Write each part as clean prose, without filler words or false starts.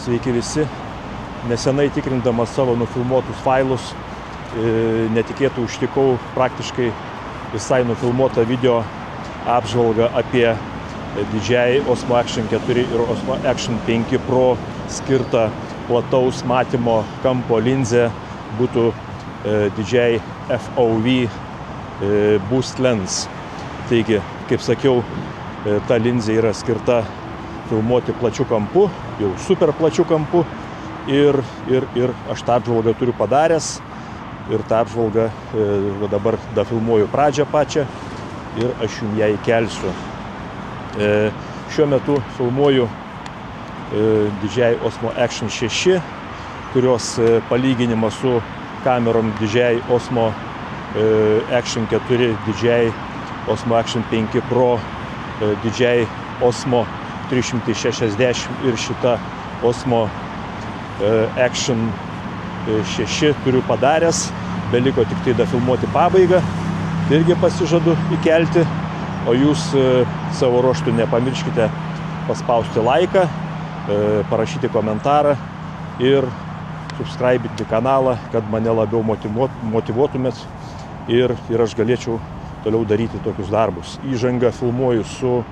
Sveiki visi. Nesenai tikrindamas savo nufilmuotus failus, netikėtai užtikau praktiškai visai nufilmuotą video apžvalgą apie DJI Osmo Action 4 ir Osmo Action 5 Pro skirtą plataus matymo kampo linzę, būtų DJI FOV Boost Lens. Taigi, kaip sakiau, ta linzė yra skirta filmuoti plačiu kampu, jau super plačiu kampu, ir aš tą apžvalgą turiu padaręs, ir tą apžvalgą dabar filmuoju pradžią pačią ir aš jums ją įkelsiu. Šiuo metu filmuoju DJI Osmo Action 6, kurios palyginimas su kamerom DJI Osmo Action 4, DJI Osmo Action 5 Pro, DJI Osmo 360 ir šita Osmo Action 6 turiu padaręs, beliko tik tai dafilmuoti pabaigą, irgi pasižadu įkelti, o jūs savo ruožtu nepamirškite paspausti laiką, parašyti komentarą ir subscribinti kanalą, kad mane labiau motyvuotumėt ir aš galėčiau toliau daryti tokius darbus. Įžangą filmuoju su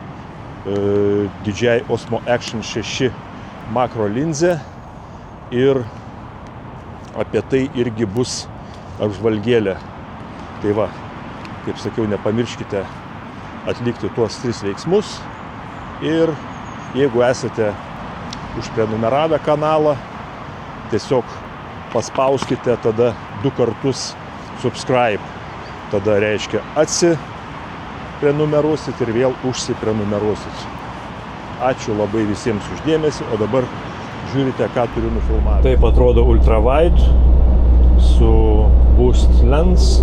DJI Osmo Action 6 makro linzė ir apie tai irgi bus apžvalgėlė. Tai va, kaip sakiau, nepamirškite atlikti tuos 3 veiksmus ir jeigu esate užprenumeravę kanalą, tiesiog paspauskite tada 2 kartus subscribe. Tada reiškia atsiprenumeruosit ir vėl užsiprenumeruosit. Ačiū labai visiems už dėmesį, o dabar žiūrite, ką turiu nufilmavę. Taip atrodo ultrawide su Boost Lens.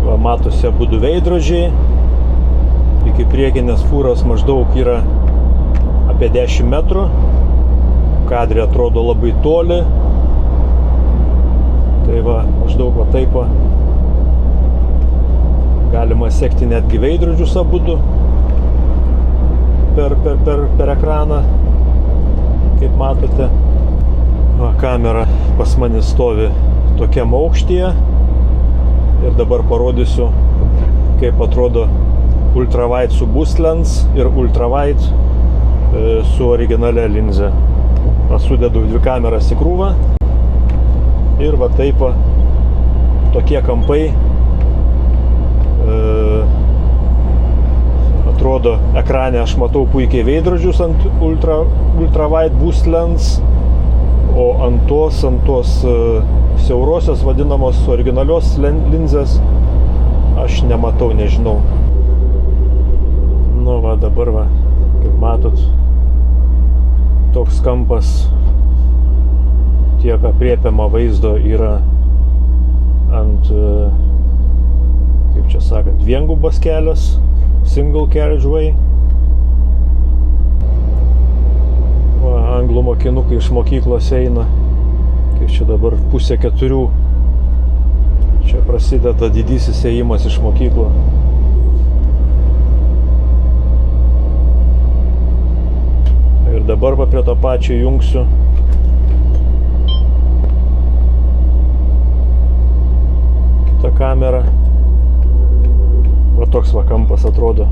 Va, matosi abudu veidrodžiai. Iki priekinės fūros maždaug yra apie 10 metrų. Kadre atrodo labai toli. Tai va, maždaug va taip va. Galima sekti netgi veidrodžius abudu per ekraną, kaip matote. Va, kamera pas mane stovi tokiam aukštyje ir dabar parodysiu, kaip atrodo ultrawide su Boost Lens ir ultrawide su originalia linze. Sudedu 2 kameras į krūvą ir va taip va, tokie kampai atrodo ekrane. Aš matau puikiai veidrodžius ant ultrawide Boost Lens, o ant tos siaurosios vadinamos originalios linzės aš nematau, nežinau. Nu va, dabar va, kaip matot, toks kampas, tiek apriepiama vaizdo yra ant, kaip čia sakant, viengubas kelias, single carriageway. Va, anglų mokinukai iš mokyklos eina, kaip čia dabar 3:30. Čia prasideda didysis ėjimas iš mokyklo. Ir dabar va prie to pačio jungsiu kitą kamerą. Va toks va kampas atrodo,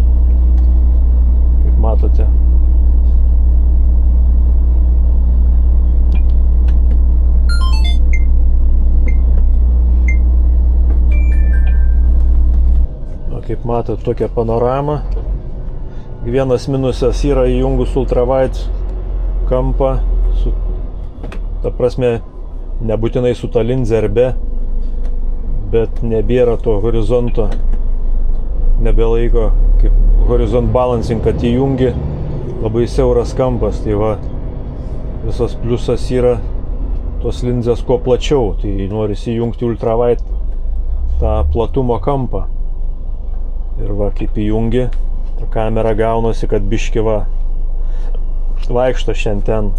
kaip matote. Va, kaip matot, tokia panorama. Vienas minusas yra įjungus ultrawide kampą, ta prasme, nebūtinai su ta linze ar be, bet nebėra to horizonto, nebelaiko kaip horizont balancing, kad įjungi labai siauras kampas. Tai va, visas pliusas yra tos linzės kuo plačiau, tai norisi įjungti ultrawide tą platumo kampą. Ir va, kaip įjungi, ta kamera gaunasi, kad biški va vaikšto šiandien.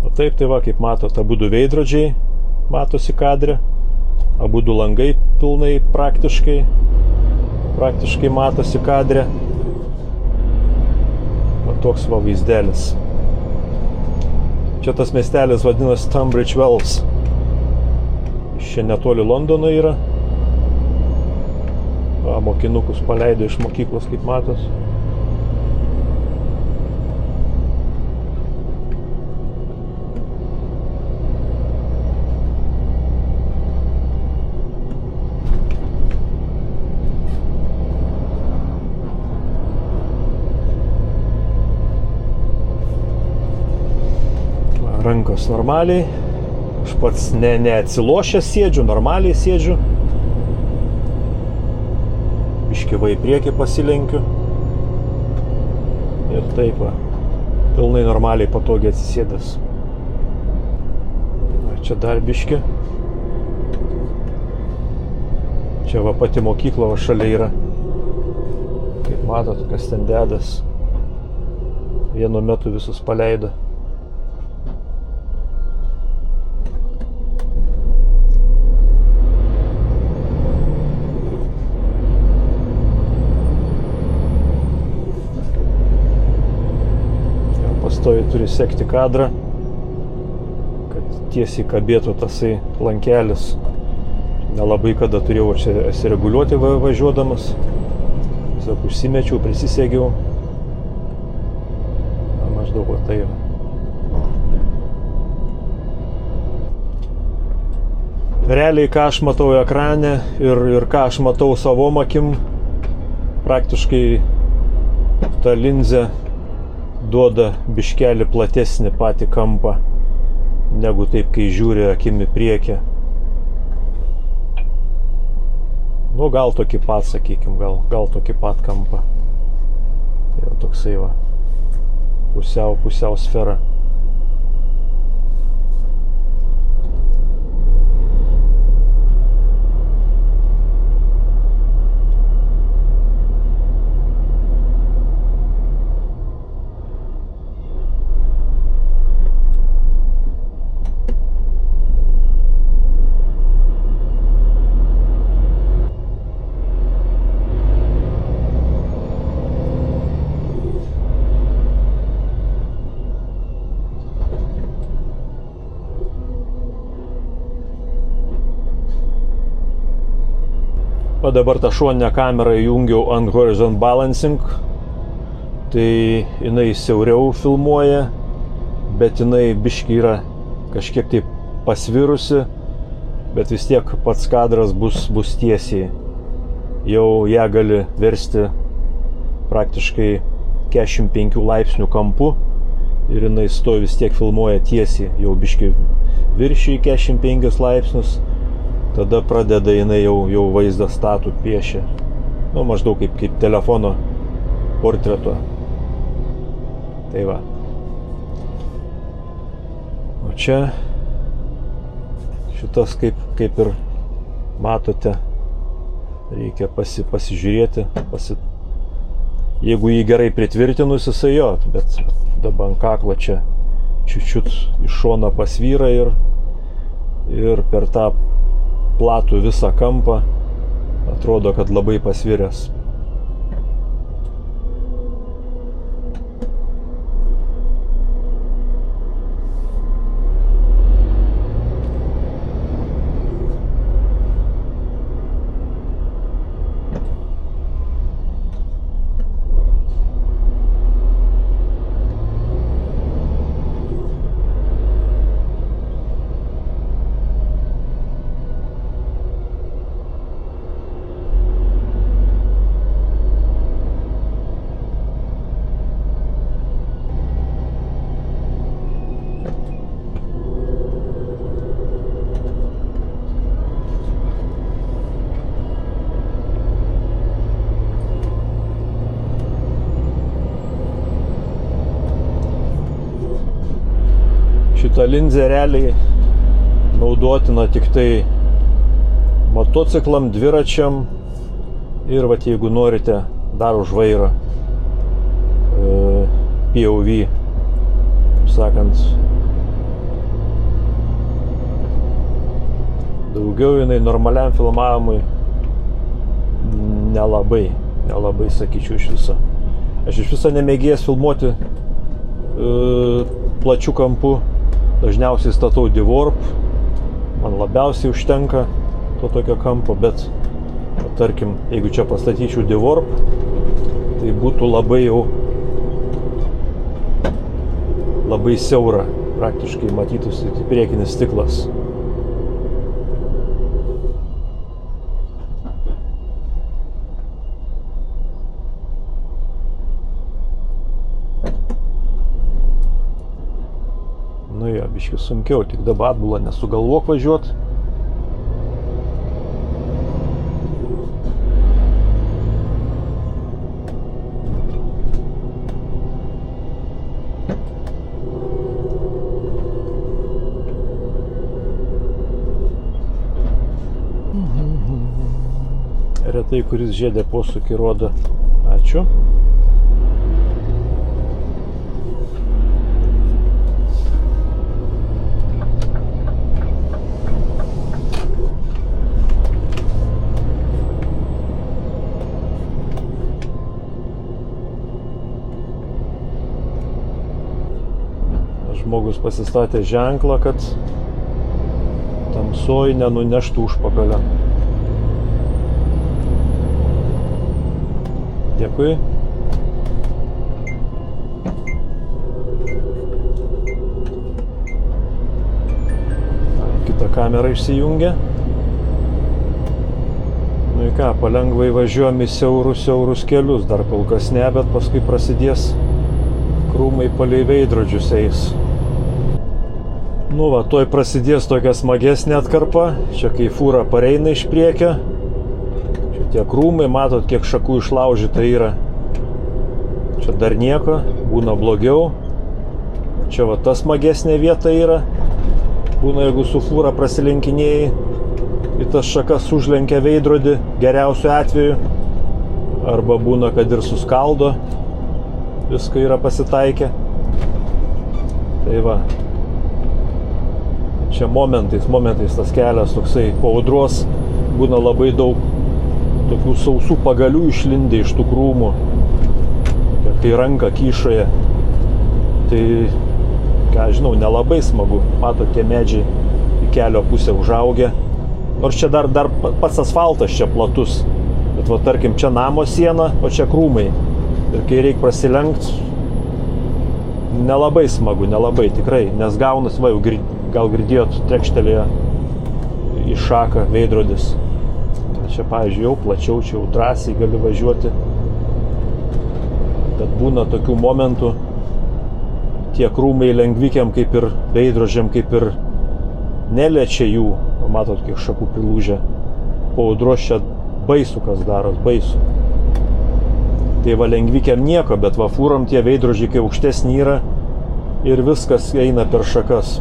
O taip, tai va, kaip matot, abudu veidrodžiai matosi kadre, abudu langai pilnai praktiškai matosi kadre. Va toks va vaizdelis. Čia tas miestelis vadinasi Tunbridge Wells. Iš čia netoli Londono yra. Va, mokinukus paleido iš mokyklos, kaip matos. Rankos normaliai. Aš pats neatsilošęs sėdžiu, normaliai sėdžiu. Biškį va į priekį pasilenkiu. Ir taip va. Pilnai normaliai patogiai atsisėdęs. Čia dar biškį. Čia va pati mokykla va šalia yra. Kaip matot, kas ten dedas. Vienu metu visus paleido. Pastoviai turi sekti kadrą, kad tiesiai kabėtų tasai lankelis. Nelabai kada turėjau čia asireguliuoti važiuodamas. Tiesiog užsimečiau, prisisegiau. Maždaug va tai va. Realiai ką aš matau ekrane ir ką aš matau savom akim, praktiškai ta linzė duoda biškelį platesnį patį kampą, negu taip, kai žiūri akimi priekį. Nu, gal tokį pat, sakykim, gal tokį pat kampą. Jau toksai va, pusiau sfera. O dabar tą šoninę kamerą įjungiau ant Horizon Balancing, tai jinai siauriau filmuoja, bet jinai biški yra kažkiek taip pasvirusi, bet vis tiek pats kadras bus tiesiai. Jau ją gali versti praktiškai 45 laipsnių kampu ir jinai stovi vis tiek filmuoja tiesiai, jau biški viršį 45 laipsnius. Tada pradeda jinai jau vaizdą statų piešia. Nu, maždaug kaip telefono portreto. Tai va. O čia šitas kaip ir matote, reikia pasižiūrėti. Jeigu jį gerai pritvirtinus, jisai jo, bet dabar ant kaklo čia čiučiut iš šono pasvyra ir per tą platų visą kampą atrodo, kad labai pasviręs. Šita linzė realiai naudotina tik tai motociklam, dviračiam ir vat jeigu norite dar už vairo POV, sakant, daugiau jinai normaliam filmavimui nelabai sakyčiau iš viso. Aš iš viso nemėgėjęs filmuoti plačių kampų, Dažniausiai statau devorp, man labiausiai užtenka to tokio kampo, bet tarkim, jeigu čia pastatyčiau devorp, tai būtų labai siaura, praktiškai matytųsi priekinis stiklas. Nu jo, biški sunkiau, tik dabar atbulą nesugalvok važiuot. Retai, kuris žiedė posūkį rodo. Ačiū. Žmogus pasistatė ženklą, kad tamsoj nenuneštų užpakalio. Dėkui. Kita kamera išsijungia. Nu į ką, palengvai važiuojam į siaurus kelius, dar kol kas ne, bet paskui prasidės krūmai palei veidrodžius eis. Nu va, tuoj prasidės tokia smagesnė atkarpa, čia kai fūra pareina iš priekio. Tie krūmai, matot, kiek šakų išlaužyta yra. Čia dar nieko, būna blogiau. Čia va ta smagesnė vieta yra. Būna, jeigu su fūra prasilenkinėjai, į tas šakas užlenkia veidrodį, geriausiu atveju. Arba būna, kad ir suskaldo. Visko yra pasitaikę. Tai va. Čia momentais tas kelias toksai po audros būna labai daug tokių sausų pagalių išlindę iš tų krūmų, kai ranka kyšoje. Tai, ką žinau, nelabai smagu. Matot, tie medžiai į kelio pusę užaugę. Nors čia dar pats asfaltas čia platus. Bet va, tarkim, čia namo siena, o čia krūmai. Ir kai reikia prasilenkti, nelabai smagu, nelabai tikrai. Nes gaunas, va, jau gal girdėjot, trekštelėjo į šaką veidrodis. Čia, pavyzdžiui, jau plačiau, čia jau drąsiai gali važiuoti. Bet būna tokių momentų, tie krūmai lengvikiam kaip ir veidrodžiam, kaip ir neliečia jų. Matot, kiek šakų prilūžę. Po audros čia baisu kas daros, baisu. Tai va lengvikiam nieko, bet va fūram tie veidrodžiai kai aukštesni yra ir viskas eina per šakas.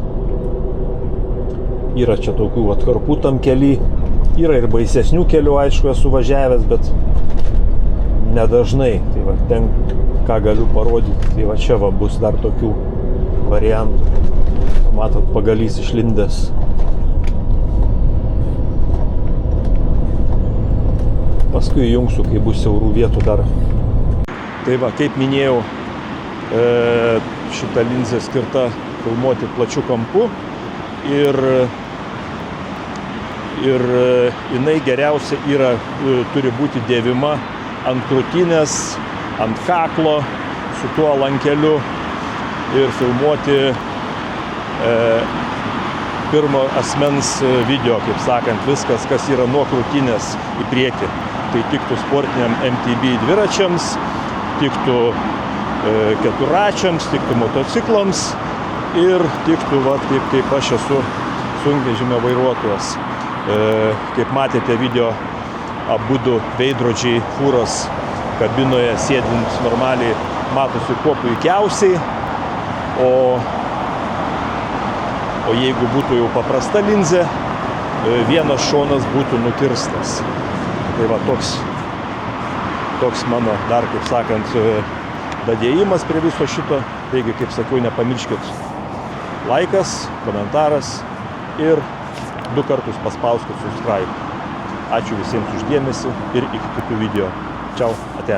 Yra čia tokių atkarpų tam kely. Yra ir baisesnių kelių, aišku, esu važiavęs, bet nedažnai. Tai va, ten ką galiu parodyti. Tai va čia va bus dar tokių variantų. Matot, pagalys išlindęs. Paskui įjungsiu, kai bus siaurų vietų dar. Tai va, kaip minėjau, šita linzė skirta filmuoti plačiu kampu. Ir jinai geriausia turi būti dėvima ant krūtinės, ant kaklo, su tuo lankeliu ir filmuoti pirmo asmens video, kaip sakant, viskas, kas yra nuo krūtinės į priekį. Tai tiktų sportiniam MTB dviračiams, tiktų keturračiams, tiktų motociklams ir tiktų, va, kaip aš esu sunkvežimio vairuotojas. Kaip matėte video, abudu veidrodžiai fūros kabinoje sėdint normaliai matosi kuo puikiausiai, o jeigu būtų jau paprasta linzė, vienas šonas būtų nukirstas. Tai va toks mano dar, kaip sakant, dadėjimas prie viso šito. Taigi, kaip sakiau, nepamirškit laikas, komentaras ir 2 kartus paspauskit subscribe. Ačiū visiems už dėmesį ir iki kitų video. Čiau, ate.